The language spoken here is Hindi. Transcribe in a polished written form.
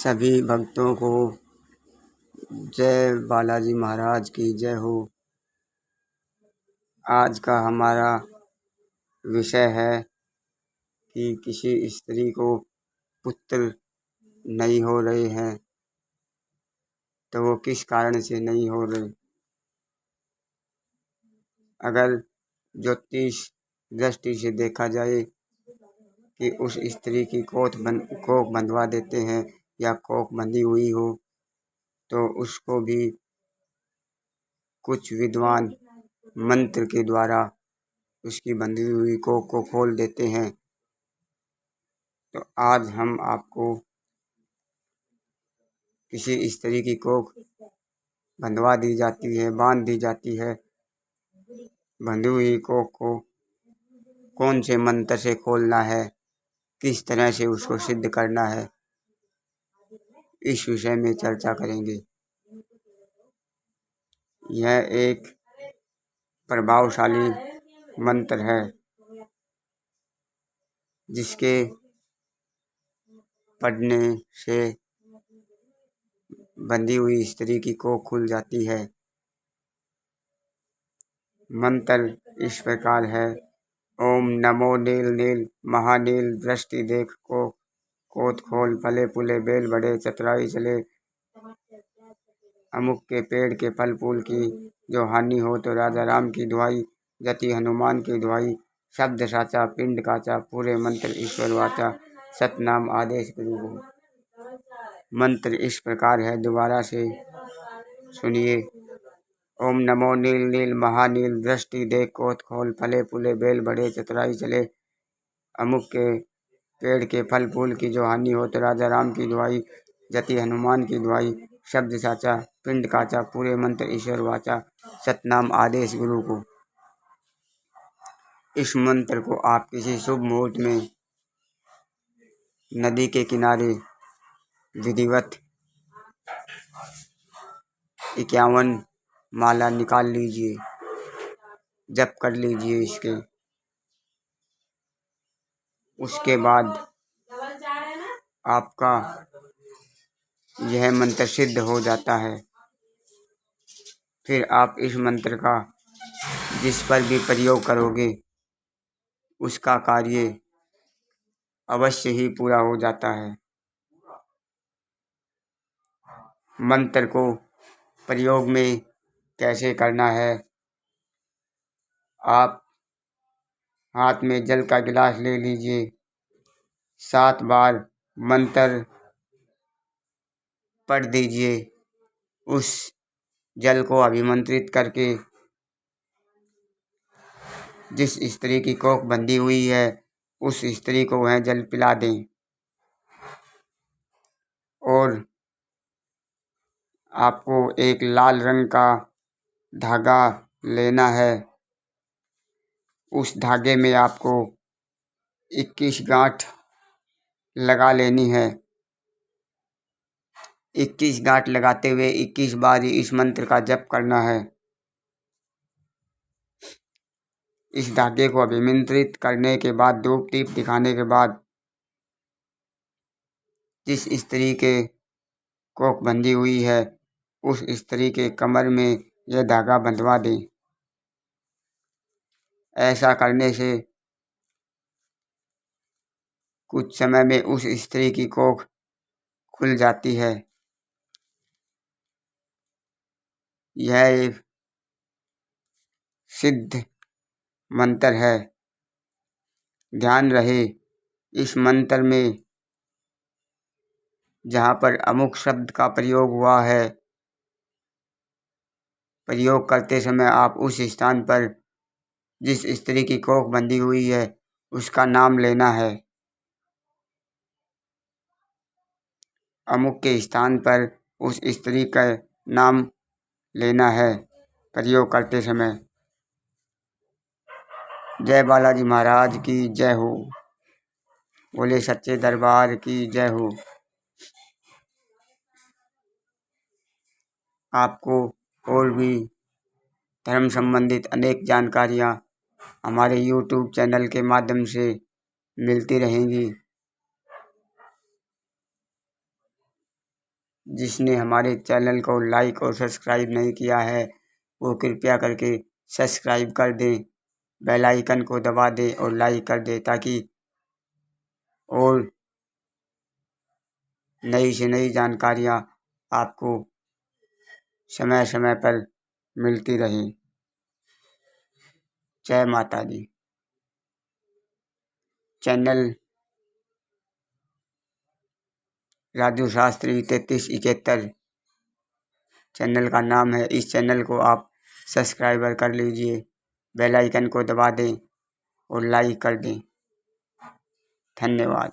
सभी भक्तों को जय बालाजी महाराज की जय हो। आज का हमारा विषय है कि किसी स्त्री को पुत्र नहीं हो रहे हैं तो वो किस कारण से नहीं हो रहे। अगर ज्योतिष दृष्टि से देखा जाए कि उस स्त्री की कोख बंधवा देते हैं या कोख बंधी हुई हो तो उसको भी कुछ विद्वान मंत्र के द्वारा उसकी बंधी हुई कोख को खोल देते हैं। तो आज हम आपको किसी स्त्री की कोख बंधवा दी जाती है, बांध दी जाती है, बंधी हुई कोख को कौन से मंत्र से खोलना है, किस तरह से उसको सिद्ध करना है, इस विषय में चर्चा करेंगे। यह एक प्रभावशाली मंत्र है जिसके पढ़ने से बंधी हुई स्त्री की कोख खुल जाती है। मंत्र इस प्रकार है। ओम नमो नील नील महानील दृष्टि देख को कोत खोल फले फूले बेल बड़े चतुराई चले अमुक के पेड़ के फल फूल की जो हानि हो तो राजा राम की दुहाई जति हनुमान की दुहाई शब्द साचा पिंड काचा पूरे मंत्र ईश्वर वाचा सतनाम आदेश गुरु हो। मंत्र इस प्रकार है, दोबारा से सुनिए। ओम नमो नील नील महानील दृष्टि देख कोत खोल फले फूले बेल बड़े चतुराई चले अमुक के पेड़ के फल फूल की जो हानि हो तो राजा राम की दुहाई जति हनुमान की दुहाई शब्द साचा पिंड काचा पूरे मंत्र ईश्वर वाचा सतनाम आदेश गुरु को। इस मंत्र को आप किसी शुभ मुहूर्त में नदी के किनारे विधिवत 51 माला निकाल लीजिए, जप कर लीजिए इसके। उसके बाद आपका यह मंत्र सिद्ध हो जाता है। फिर आप इस मंत्र का जिस पर भी प्रयोग करोगे उसका कार्य अवश्य ही पूरा हो जाता है। मंत्र को प्रयोग में कैसे करना है, आप हाथ में जल का गिलास ले लीजिए, 7 बार मंत्र पढ़ दीजिए। उस जल को अभिमंत्रित करके जिस स्त्री की कोख बंधी हुई है उस स्त्री को वह जल पिला दें और आपको एक लाल रंग का धागा लेना है। उस धागे में आपको 21 गांठ लगा लेनी है। 21 गांठ लगाते हुए 21 बार इस मंत्र का जप करना है। इस धागे को अभिमंत्रित करने के बाद धूप दीप दिखाने के बाद जिस स्त्री के कोख बंधी हुई है उस स्त्री के कमर में यह धागा बंधवा दें। ऐसा करने से कुछ समय में उस स्त्री की कोख खुल जाती है। यह एक सिद्ध मंत्र है। ध्यान रहे इस मंत्र में जहाँ पर अमुक शब्द का प्रयोग हुआ है, प्रयोग करते समय आप उस स्थान पर जिस स्त्री की कोख बंधी हुई है उसका नाम लेना है। अमुक के स्थान पर उस स्त्री का नाम लेना है प्रयोग करते समय। जय बालाजी महाराज की जय हो। बोले सच्चे दरबार की जय हो। आपको और भी धर्म संबंधित अनेक जानकारियाँ हमारे YouTube चैनल के माध्यम से मिलती रहेंगी। जिसने हमारे चैनल को लाइक और सब्सक्राइब नहीं किया है वो कृपया करके सब्सक्राइब कर दें, बेल आइकन को दबा दें और लाइक कर दें ताकि और नई से नई जानकारियाँ आपको समय समय पर मिलती रहें। जय माता दी। चैनल राजू शास्त्री 3371 चैनल का नाम है। इस चैनल को आप सब्सक्राइबर कर लीजिए, बेल आइकन को दबा दें और लाइक कर दें। धन्यवाद।